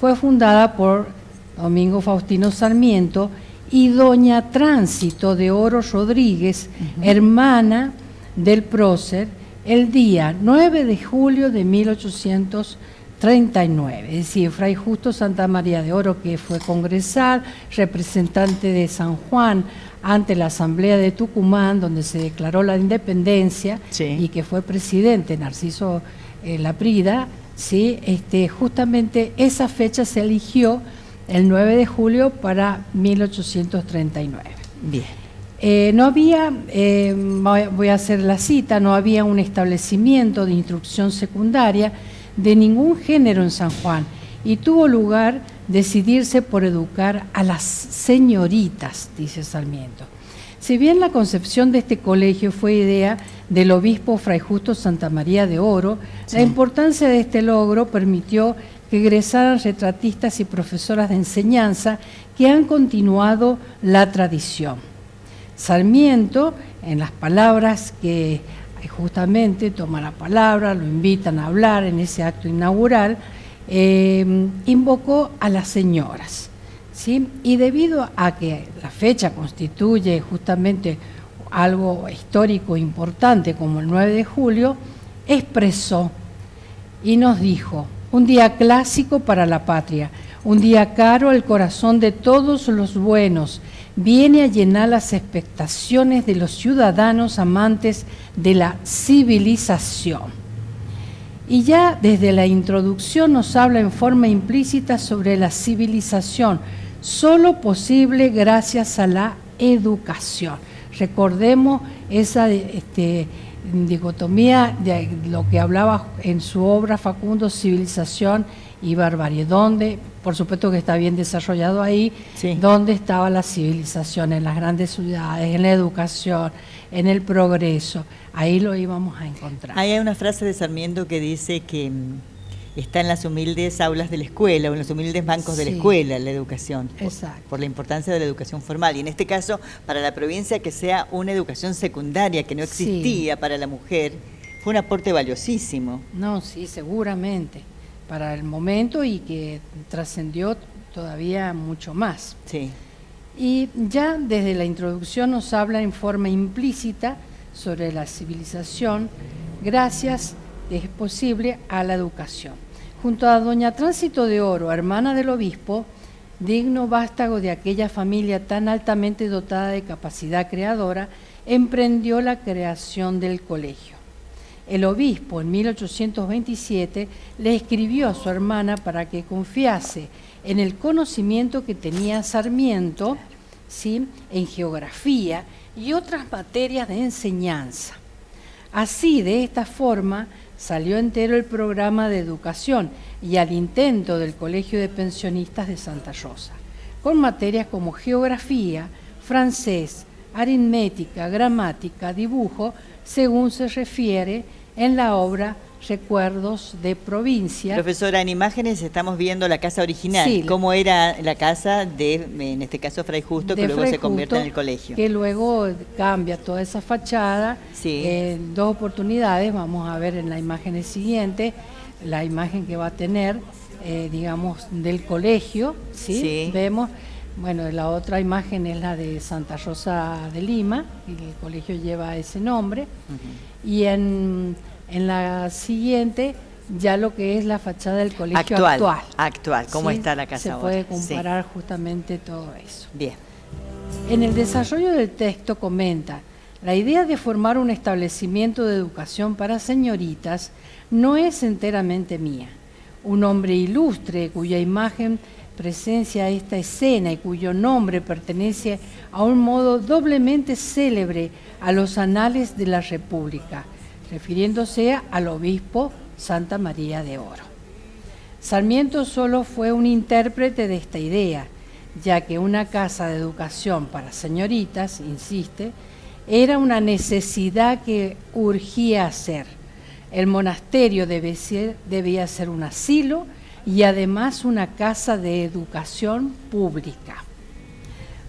fue fundada por Domingo Faustino Sarmiento y doña Tránsito de Oro Rodríguez, hermana del prócer, el día 9 de julio de 1839. Es decir, Fray Justo Santa María de Oro, que fue congresal, representante de San Juan ante la Asamblea de Tucumán, donde se declaró la independencia, y que fue presidente Narciso Laprida, ¿sí? Justamente esa fecha se eligió el 9 de julio para 1839. Bien. No había, voy a hacer la cita, no había un establecimiento de instrucción secundaria de ningún género en San Juan y tuvo lugar decidirse por educar a las señoritas, dice Sarmiento. Si bien la concepción de este colegio fue idea del obispo Fray Justo Santa María de Oro, la importancia de este logro permitió que egresaran retratistas y profesoras de enseñanza que han continuado la tradición. Sarmiento, en las palabras que justamente toma la palabra, lo invitan a hablar en ese acto inaugural, invocó a las señoras, ¿sí? Y debido a que la fecha constituye justamente algo histórico importante como el 9 de julio, expresó y nos dijo: un día clásico para la patria, un día caro al corazón de todos los buenos, viene a llenar las expectaciones de los ciudadanos amantes de la civilización. Y ya desde la introducción nos habla en forma implícita sobre la civilización, solo posible gracias a la educación. Recordemos esa dicotomía de lo que hablaba en su obra Facundo, civilización y barbarie, donde, por supuesto que está bien desarrollado ahí, donde estaba la civilización, en las grandes ciudades, en la educación, en el progreso, ahí lo íbamos a encontrar. Hay una frase de Sarmiento que dice que está en las humildes aulas de la escuela, o en los humildes bancos de la escuela, la educación, por la importancia de la educación formal, y en este caso, para la provincia, que sea una educación secundaria que no existía para la mujer, fue un aporte valiosísimo. No, sí, seguramente, para el momento, y que trascendió todavía mucho más. Sí. Y ya desde la introducción nos habla en forma implícita sobre la civilización, gracias, es posible, a la educación. Junto a doña Tránsito de Oro, hermana del obispo, digno vástago de aquella familia tan altamente dotada de capacidad creadora, emprendió la creación del colegio. El obispo, en 1827, le escribió a su hermana para que confiase en el conocimiento que tenía Sarmiento, ¿sí?, en geografía y otras materias de enseñanza. Así, de esta forma, salió entero el programa de educación y al intento del Colegio de Pensionistas de Santa Rosa, con materias como geografía, francés, aritmética, gramática, dibujo, según se refiere en la obra Recuerdos de Provincia. Profesora, en imágenes estamos viendo la casa original, cómo era la casa de, en este caso, Fray Justo, que luego se convierte en el colegio. Que luego cambia toda esa fachada, en dos oportunidades. Vamos a ver en la imagen siguiente, la imagen que va a tener, digamos, del colegio, ¿sí? Vemos, bueno, la otra imagen es la de Santa Rosa de Lima, y el colegio lleva ese nombre, y en la siguiente, ya lo que es la fachada del colegio actual, cómo está la casa ahora. Se puede comparar justamente todo eso. Bien. En el desarrollo del texto comenta: la idea de formar un establecimiento de educación para señoritas no es enteramente mía. Un hombre ilustre, cuya imagen presencia esta escena y cuyo nombre pertenece a un modo doblemente célebre a los anales de la República, refiriéndose al obispo Santa María de Oro. Sarmiento solo fue un intérprete de esta idea, ya que una casa de educación para señoritas, insiste, era una necesidad que urgía hacer. El monasterio debía ser un asilo y además una casa de educación pública.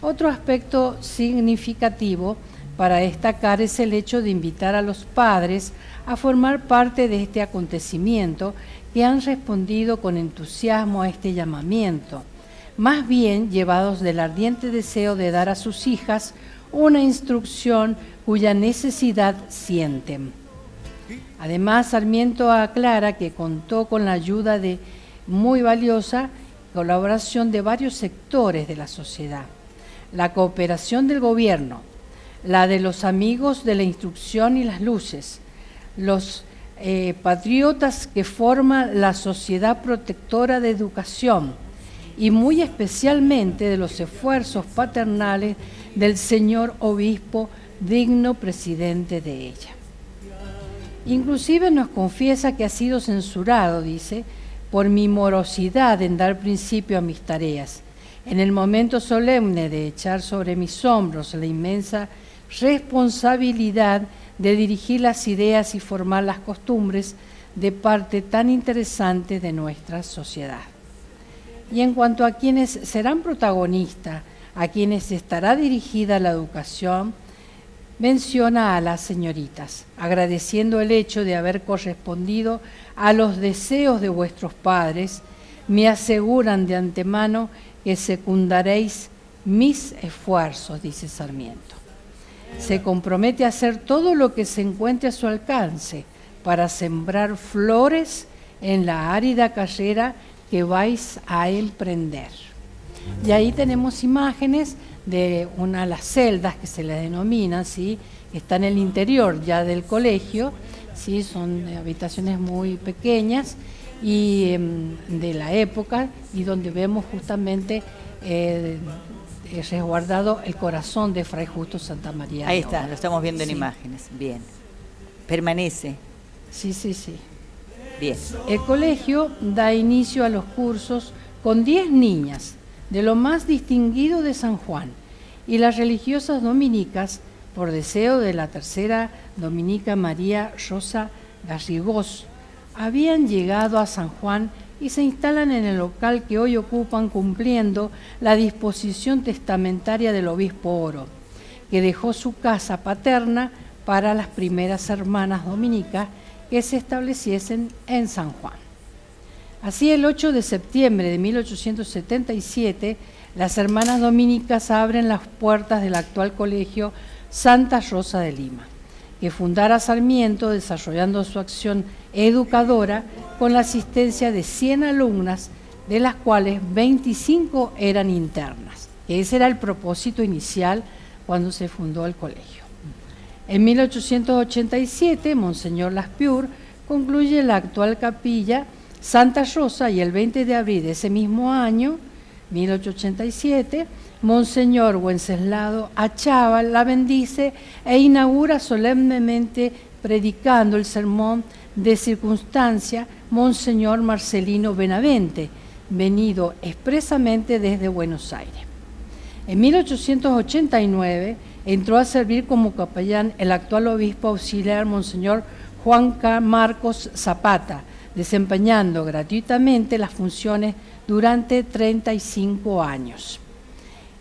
Otro aspecto significativo para destacar es el hecho de invitar a los padres a formar parte de este acontecimiento, que han respondido con entusiasmo a este llamamiento, más bien llevados del ardiente deseo de dar a sus hijas una instrucción cuya necesidad sienten. Además, Sarmiento aclara que contó con la ayuda de muy valiosa colaboración de varios sectores de la sociedad: la cooperación del gobierno, la de los amigos de la instrucción y las luces, los patriotas que forman la Sociedad Protectora de Educación, y muy especialmente de los esfuerzos paternales del señor obispo, digno presidente de ella. Inclusive nos confiesa que ha sido censurado, dice, por mi morosidad en dar principio a mis tareas, en el momento solemne de echar sobre mis hombros la inmensa responsabilidad de dirigir las ideas y formar las costumbres de parte tan interesante de nuestra sociedad. Y en cuanto a quienes serán protagonistas, a quienes estará dirigida la educación, menciona a las señoritas, agradeciendo el hecho de haber correspondido a los deseos de vuestros padres. Me aseguran de antemano que secundaréis mis esfuerzos, dice Sarmiento. Se compromete a hacer todo lo que se encuentre a su alcance para sembrar flores en la árida carrera que vais a emprender. Y ahí tenemos imágenes de una de las celdas que se le denomina, ¿sí?, que está en el interior ya del colegio, ¿sí?, son habitaciones muy pequeñas y de la época, y donde vemos justamente resguardado el corazón de Fray Justo Santamaría. Ahí está, lo estamos viendo en imágenes. Bien. Permanece. Sí, sí, sí. Bien. El colegio da inicio a los cursos con 10 niñas de lo más distinguido de San Juan, y las religiosas dominicas, por deseo de la tercera dominica María Rosa Garrigós, habían llegado a San Juan y se instalan en el local que hoy ocupan, cumpliendo la disposición testamentaria del obispo Oro, que dejó su casa paterna para las primeras hermanas dominicas que se estableciesen en San Juan. Así, el 8 de septiembre de 1877, las hermanas dominicas abren las puertas del actual colegio Santa Rosa de Lima, que fundara Sarmiento, desarrollando su acción educadora con la asistencia de 100 alumnas, de las cuales 25 eran internas, que ese era el propósito inicial cuando se fundó el colegio. En 1887, Monseñor Laspiur concluye la actual capilla Santa Rosa, y el 20 de abril de ese mismo año, 1887, Monseñor Wenceslao Achával la bendice e inaugura solemnemente, predicando el sermón de circunstancia, Monseñor Marcelino Benavente, venido expresamente desde Buenos Aires. En 1889 entró a servir como capellán el actual obispo auxiliar Monseñor Juan Marcos Zapata, desempeñando gratuitamente las funciones durante 35 años.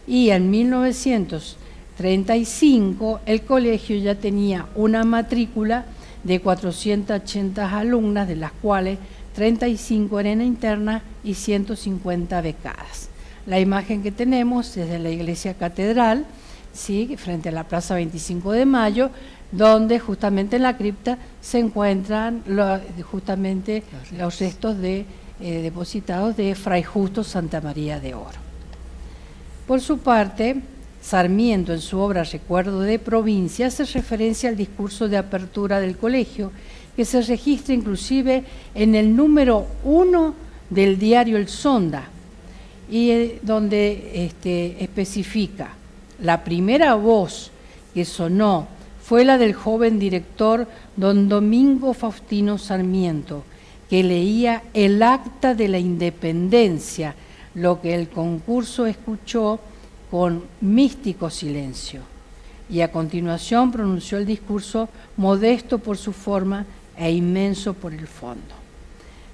Y en 1935 el colegio ya tenía una matrícula de 480 alumnas, de las cuales 35 eran internas y 150 becadas. La imagen que tenemos es de la iglesia catedral, ¿sí?, frente a la Plaza 25 de Mayo, donde justamente en la cripta se encuentran los restos depositados de Fray Justo Santamaría de Oro. Por su parte, Sarmiento, en su obra Recuerdo de Provincia, hace referencia al discurso de apertura del colegio, que se registra inclusive en el número 1 del diario El Sonda, y donde especifica: la primera voz que sonó fue la del joven director don Domingo Faustino Sarmiento, que leía el acta de la independencia, lo que el concurso escuchó con místico silencio. Y a continuación pronunció el discurso, modesto por su forma e inmenso por el fondo.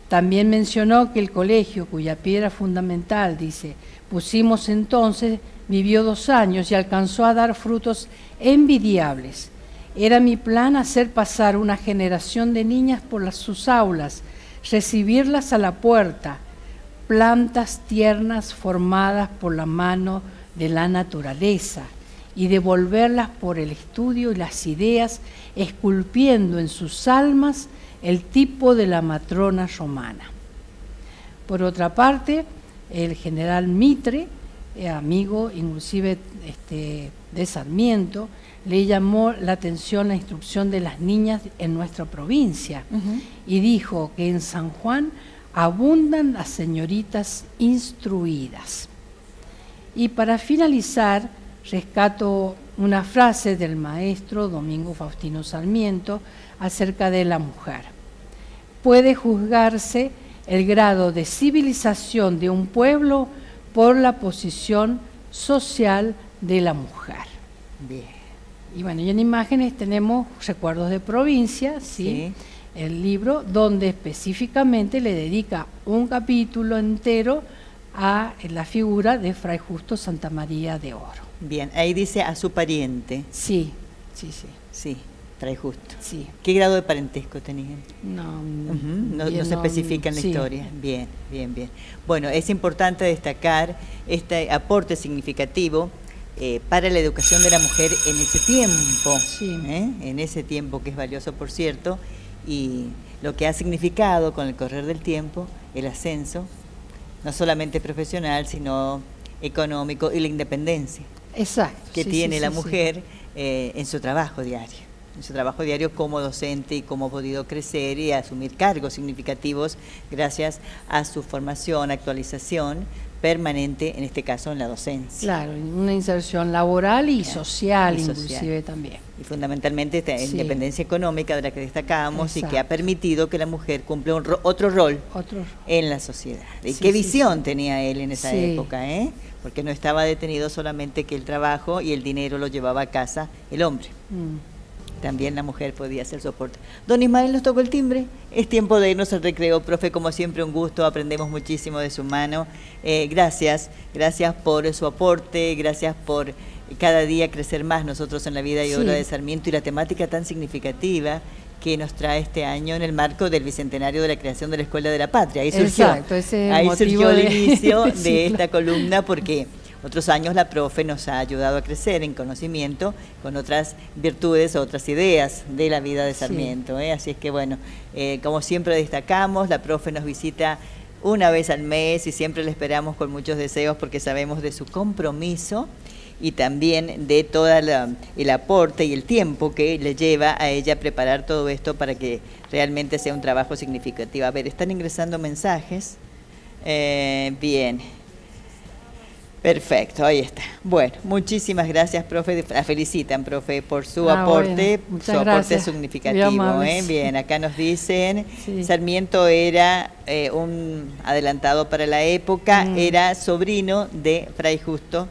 También mencionó que el colegio, cuya piedra fundamental, dice, pusimos entonces, vivió 2 años y alcanzó a dar frutos envidiables. Era mi plan hacer pasar una generación de niñas por sus aulas, recibirlas a la puerta, plantas tiernas formadas por la mano de la naturaleza, y devolverlas por el estudio y las ideas, esculpiendo en sus almas el tipo de la matrona romana. Por otra parte, el general Mitre, amigo inclusive de Sarmiento, le llamó la atención la instrucción de las niñas en nuestra provincia y dijo que en San Juan abundan las señoritas instruidas. Y para finalizar, rescato una frase del maestro Domingo Faustino Sarmiento acerca de la mujer. Puede juzgarse el grado de civilización de un pueblo por la posición social de la mujer. Bien. Y bueno, y en imágenes tenemos Recuerdos de Provincia, ¿sí? El libro donde específicamente le dedica un capítulo entero a la figura de Fray Justo Santamaría de Oro. Bien, ahí dice a su pariente. Sí. Sí, Fray Justo. Sí. ¿Qué grado de parentesco tenían? No se especifica en la historia. Bien. Bueno, es importante destacar este aporte significativo para la educación de la mujer en ese tiempo, en ese tiempo que es valioso, por cierto, y lo que ha significado con el correr del tiempo el ascenso, no solamente profesional, sino económico, y la independencia que tiene la mujer en su trabajo diario como docente, y cómo ha podido crecer y asumir cargos significativos gracias a su formación, actualización permanente, en este caso en la docencia. Claro, una inserción laboral y social, inclusive también. Y fundamentalmente esta independencia económica de la que destacábamos. Exacto. Y que ha permitido que la mujer cumpla otro rol en la sociedad. ¿Y qué visión tenía él en esa época? Porque no estaba detenido solamente que el trabajo y el dinero lo llevaba a casa el hombre. También la mujer podía hacer soporte. Don Ismael nos tocó el timbre. Es tiempo de irnos al recreo. Profe, como siempre, un gusto. Aprendemos muchísimo de su mano. Gracias por su aporte. Gracias por cada día crecer más nosotros en la vida y obra de Sarmiento, y la temática tan significativa que nos trae este año en el marco del bicentenario de la creación de la Escuela de la Patria. Ahí surgió el inicio de esta columna, porque otros años la profe nos ha ayudado a crecer en conocimiento con otras virtudes, otras ideas de la vida de Sarmiento. Así es que bueno, como siempre destacamos, la profe nos visita una vez al mes y siempre la esperamos con muchos deseos, porque sabemos de su compromiso y también de todo el aporte y el tiempo que le lleva a ella preparar todo esto para que realmente sea un trabajo significativo. A ver, están ingresando mensajes. Bien. Perfecto, ahí está. Bueno, muchísimas gracias, profe. La felicitan, profe, por su aporte, bueno, su aporte gracias. significativo. Bien, acá nos dicen, Sarmiento era un adelantado para la época, era sobrino de Fray Justo,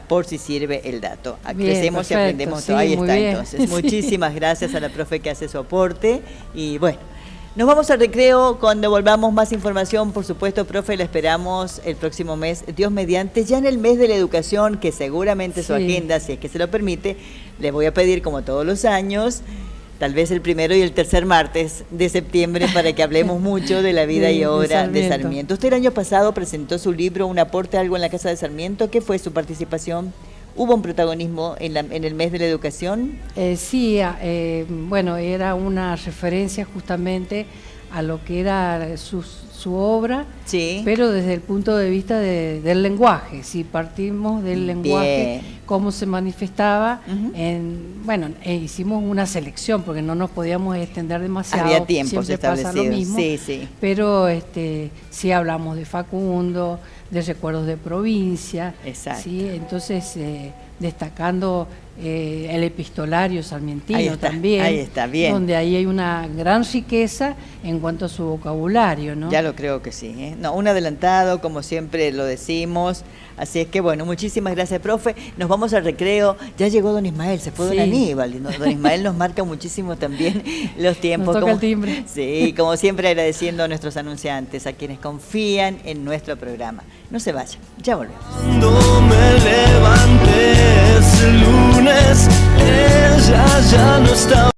por si sirve el dato. Crecemos y aprendemos todo. Ahí está, entonces. Muchísimas gracias a la profe que hace su aporte. Y bueno, nos vamos al recreo. Cuando volvamos, más información, por supuesto, profe, la esperamos el próximo mes, Dios mediante, ya en el mes de la educación, que seguramente su agenda, si es que se lo permite, le voy a pedir, como todos los años, tal vez el primero y el tercer martes de septiembre, para que hablemos mucho de la vida y obra de Sarmiento. Usted el año pasado presentó su libro, Un aporte a algo en la Casa de Sarmiento. ¿Qué fue su participación? ¿Hubo un protagonismo en el mes de la educación? Bueno, era una referencia justamente a lo que era su obra, pero desde el punto de vista del lenguaje. Si partimos del lenguaje, cómo se manifestaba, hicimos una selección, porque no nos podíamos extender demasiado. Había tiempos siempre establecidos. Pasa lo mismo, pero sí hablamos de Facundo, de Recuerdos de Provincia. Exacto. ¿sí? Entonces, destacando el epistolario sarmientino también, ahí está, bien. Donde ahí hay una gran riqueza en cuanto a su vocabulario, ¿no? Ya lo creo que sí. No, un adelantado, como siempre lo decimos. Así es que bueno, muchísimas gracias, profe. Nos vamos al recreo. Ya llegó don Ismael, se fue don Aníbal. Don Ismael nos marca muchísimo también los tiempos. Nos toca el timbre. Sí, como siempre agradeciendo a nuestros anunciantes, a quienes confían en nuestro programa. No se vayan, ya volvemos. Cuando me levantes, luna. lunes ella ya no está.